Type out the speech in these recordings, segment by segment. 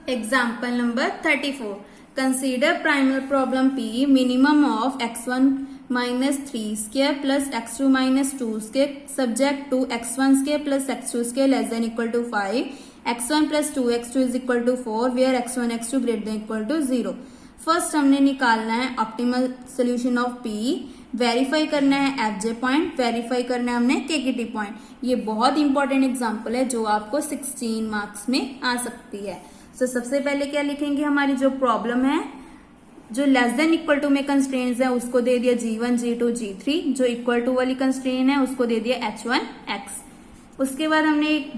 Example number 34. Consider primal problem P. Minimum of x1 minus 3 square plus x2 minus 2 square subject to x1 square plus x2 square less than equal to 5. x1 plus 2x2 is equal to 4 where x1 x2 greater than equal to 0. First हमने निकालना है optimal solution of P, verify करना है FJ point, verify करना है हमने केकेटी point. ये बहुत इंपॉर्टेंट एग्जांपल है जो आपको 16 मार्क्स में आ सकती है. तो सबसे पहले क्या लिखेंगे, हमारी जो प्रॉब्लम है जो लेस देन इक्वल टू में कंस्ट्रेंट्स है उसको दे दिया G1 G2 G3, जो इक्वल टू वाली कंस्ट्रेंट है उसको दे दिया H1 X. उसके बाद हमने एक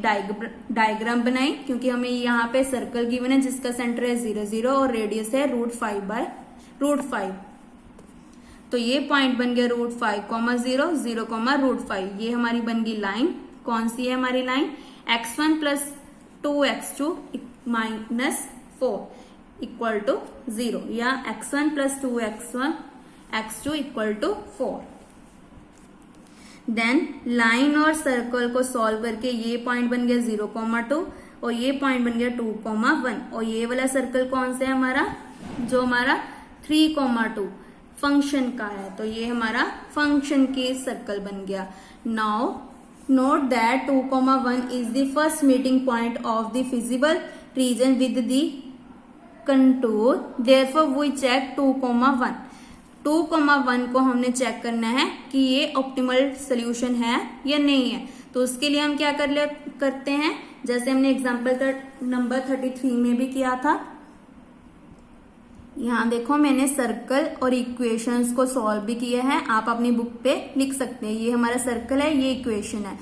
डायग्राम बनाई क्योंकि हमें यहाँ पे सर्कल गिवन है जिसका सेंटर है 0 0 और रेडियस है √5/√5. तो ये पॉइंट बन गया √5, 0 0, √5. ये हमारी बन गई लाइन. कौन सी है हमारी line, x1 plus 2x2 minus 4 equal to 0 या x1 plus 2x2 equal to 4. Then line और सर्कल को सॉल्व करके ये पॉइंट बन गया 0,2 और ये पॉइंट बन गया 2,1 और ये वाला सर्कल कौन सा है हमारा, जो हमारा 3,2 फंक्शन का है. तो ये हमारा फंक्शन के सर्कल बन गया. Now note that 2,1 is the first meeting point of the feasible region with the contour. Therefore we check 2,1 को हमने चेक करना है कि ये ऑप्टिमल सोल्यूशन है या नहीं है. तो उसके लिए हम क्या करते हैं, जैसे हमने एग्जांपल नंबर 33 में भी किया था. यहाँ देखो मैंने सर्कल और इक्वेशंस को सॉल्व भी किया है, आप अपनी बुक पे लिख सकते हैं. ये हमारा सर्कल है, ये इक्वेशन है.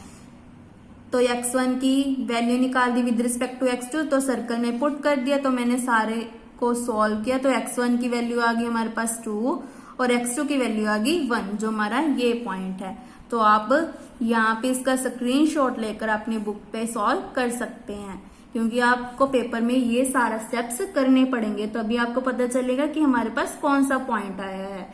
तो x1 की वैल्यू निकाल दी विद रिस्पेक्ट टू x2, तो सर्कल में पुट कर दिया. तो मैंने सारे को सॉल्व किया. तो x1 की वैल्यू आ गई हमारे पास 2 और x2 की वैल्यू आ गई 1, जो हमारा ये पॉइंट है. तो आप यहाँ पे इसका स्क्रीनशॉट लेकर अपनी बुक पे सॉल्व कर सकते हैं क्योंकि आपको पेपर में ये सारा स्टेप्स करने पड़ेंगे, तभी आपको पता चलेगा कि हमारे पास कौन सा पॉइंट आया है.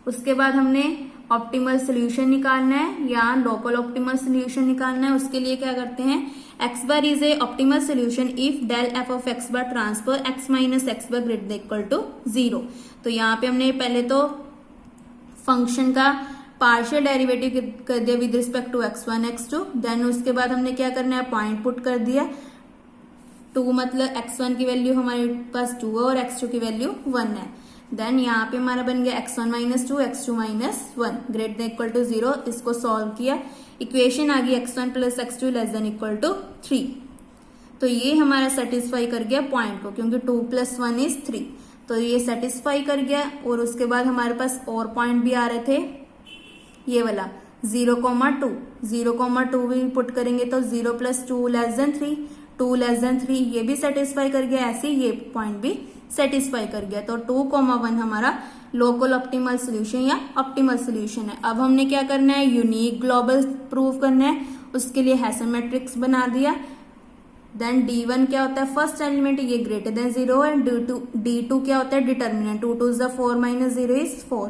उसके बाद हमने ऑप्टिमल सोल्यूशन निकालना है या लोकल ऑप्टिमल सोल्यूशन निकालना है. उसके लिए क्या करते हैं, x bar is a optimal solution if del f of x bar transfer x minus x bar greater than equal to 0. तो यहाँ पे हमने पहले तो फंक्शन का पार्शियल डेरिवेटिव कर दिया with respect to x1 x2. Then उसके बाद हमने क्या करना है, पॉइंट पुट कर दिया. 2 मतलब x1 की वैल्यू हमारे पास 2 है और x2 की वैल्यू 1 है. देन यहाँ पे हमारा बन गया x1 minus 2 x2 minus 1 greater than equal to 0. इसको सॉल्व किया, इक्वेशन आ गई x1 plus x2 less than equal to 3. तो ये हमारा सेटिस्फाई कर गया पॉइंट को क्योंकि 2 + 1 = 3. तो ये सेटिस्फाई कर गया. और उसके बाद हमारे पास और पॉइंट भी आ रहे थे, ये वाला 0,2 भी पुट करेंगे तो 0 + 2 > 3, 2 > 3 ये भी सेटिस्फाई कर गया. ऐसे ये पॉइंट भी सेटिस्फाई कर गया. तो 2,1 हमारा लोकल ऑप्टिमल सोल्यूशन या ऑप्टिमल सोल्यूशन है. अब हमने क्या करना है, यूनिक ग्लोबल प्रूव करना है. उसके लिए हेसन मैट्रिक्स बना दिया. देन D1 क्या होता है, फर्स्ट एलिमेंट, ये ग्रेटर देन 0 है. D2 क्या होता है, डिटर्मिनेंट, 2 2 = 4 - 0 = 4.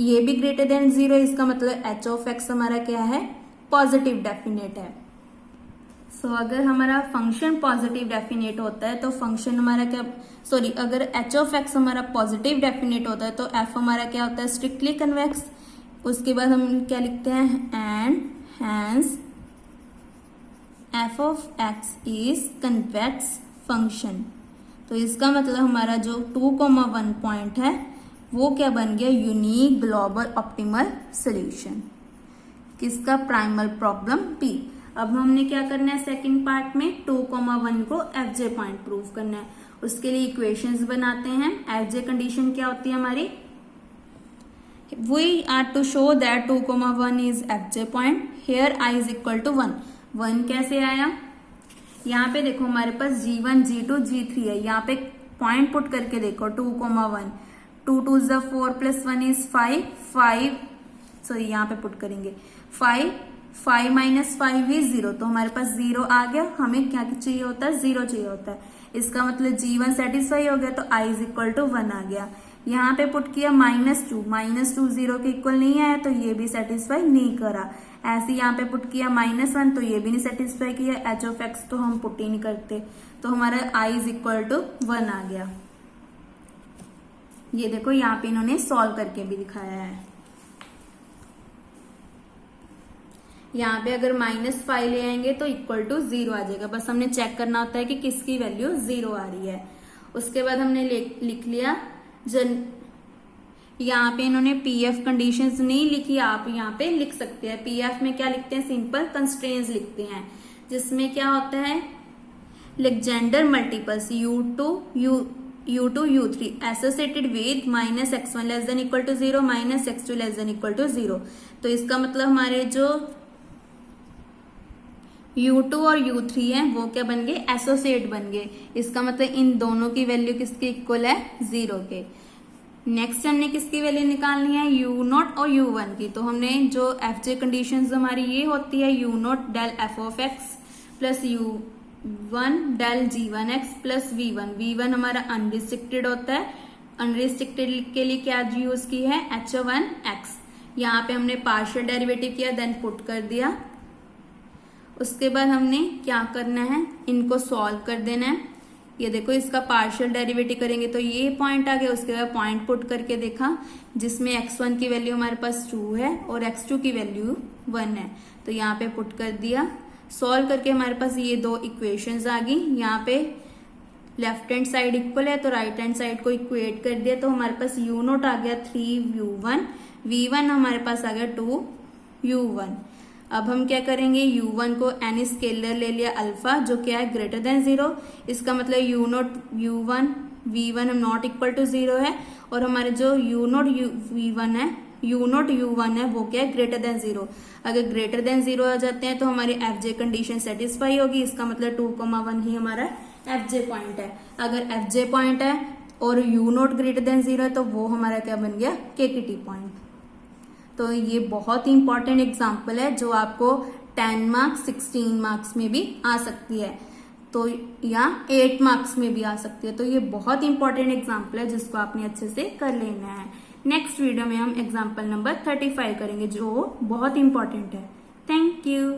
ये भी ग्रेटर देन 0. इसका मतलब h ऑफ x हमारा क्या है, पॉजिटिव डेफिनेट है. सो अगर हमारा फंक्शन पॉजिटिव डेफिनेट होता है तो फंक्शन हमारा क्या, सॉरी, अगर h ऑफ x हमारा पॉजिटिव डेफिनेट होता है तो f हमारा क्या होता है, स्ट्रिक्टली कन्वेक्स. उसके बाद हम क्या लिखते हैं, and hence f of x is convex function. तो इसका मतलब हमारा जो 2,1 पॉइंट है वो क्या बन गया, यूनिक ग्लोबल ऑप्टिमल सोल्यूशन. किसका, प्राइमल प्रॉब्लम P. अब हमने क्या करना है, सेकंड पार्ट में 2,1 को FJ पॉइंट प्रूव करना है. उसके लिए इक्वेशंस बनाते हैं. FJ कंडीशन क्या होती है हमारी, we are to show that 2,1 is FJ point. Here i is equal to 1. 1 कैसे आया, यहाँ पे देखो हमारे पास G1 G2 G3 है. यहाँ पे पॉइंट पुट करके देखो 2,1, 2 2 = 4 + 1 = 5, सॉरी यहाँ पे पुट करेंगे 5 - 5 = 0. तो हमारे पास 0 आ गया. हमें क्या चाहिए होता है, 0 चाहिए होता है. इसका मतलब G1 सेटिस्फाई हो गया तो i इज इक्वल टू 1 आ गया. यहाँ पे पुट किया -2 0 के इक्वल नहीं आया तो ये भी सेटिस्फाई नहीं करा। ऐसे यहाँ पे पुट किया -1 तो ये भी नहीं सेटिस्फाई किया। एच ऑफ एक्स तो हम पुट ही नहीं करते, तो हमारा i इज इक्वल टू 1 आ गया। ये देखो यहाँ पे इन्होंने सॉल्व करके भी दिखाया है। यहाँ पे अगर -5 ले आएंगे तो इक्वल टू 0 आ जाएगा। बस हमने चेक करना होता है कि किसकी वैल्यू 0 आ रही है। उसके बाद हमने लिख लिया यहाँ पे इन्होंने पीएफ कंडीशंस नहीं लिखी, आप यहाँ पे लिख सकते हैं। पीएफ में क्या लिखते हैं, सिंपल कंस्ट्रेंट्स लिखते हैं, जिसमें क्या होता है Legendre multiples U2 U3 associated with -x1 less than equal to 0 -x2 less than equal to 0। तो इसका मतलब हमारे जो U2 और U3 है वो क्या बन गए, एसोसिएट बन गए। इसका मतलब इन दोनों की वैल्यू किसके इक्वल है, 0 के। नेक्स्ट हमने किसकी वैल्यू निकालनी है, U0 और U1 की। तो हमने जो एफजे कंडीशंस हमारी ये होती है U0 del f of x plus U1 del G1x plus V1 हमारा अनरिस्ट्रिक्टेड होता है। अनरिस्ट्रिक्टेड के लिए क्या यूज की है, H1x। यहाँ पे हमने पार्शियल डेरिवेटिव किया, देन पुट कर दिया। उसके बाद हमने क्या करना है, इनको सॉल्व कर देना है। ये देखो इसका पार्शियल डेरिवेटिव करेंगे तो ये पॉइंट आ गया। उसके बाद पॉइंट पुट करके देखा जिसमें x1 की वैल्यू हमारे पास 2 है और x2 की वैल्यू 1 है, तो यहाँ पे पुट कर दिया। सॉल्व करके हमारे पास ये दो इक्वेशंस आ गई। यहाँ पे लेफ्ट हैंड साइड इक्वल है तो राइट हैंड साइड को इक्वेट कर दिया, तो हमारे पास U0 आ गया 3U1, V1 हमारे पास आ गया 2U1। अब हम क्या करेंगे, U1 को एनी स्केलर ले लिया अल्फा, जो क्या है ग्रेटर देन 0। इसका मतलब U0 U1 V1 not equal to 0 है, और हमारे जो U0 U1 है वो क्या है ग्रेटर देन 0। अगर ग्रेटर देन 0 आ जाते हैं तो हमारी एफजे कंडीशन सेटिस्फाई होगी। इसका मतलब 2,1 ही हमारा एफजे पॉइंट है। अगर एफजे पॉइंट है और U0 ग्रेटर देन 0 है तो वो हमारा क्या बन गया, केकेटी पॉइंट। तो ये बहुत ही इंपॉर्टेंट एग्जाम्पल है जो आपको 10 मार्क्स 16 मार्क्स में भी आ सकती है, तो या 8 मार्क्स में भी आ सकती है। तो ये बहुत इंपॉर्टेंट एग्जाम्पल है जिसको आपने अच्छे से कर लेना है। नेक्स्ट वीडियो में हम एग्जाम्पल नंबर 35 करेंगे जो बहुत इंपॉर्टेंट है। Thank you.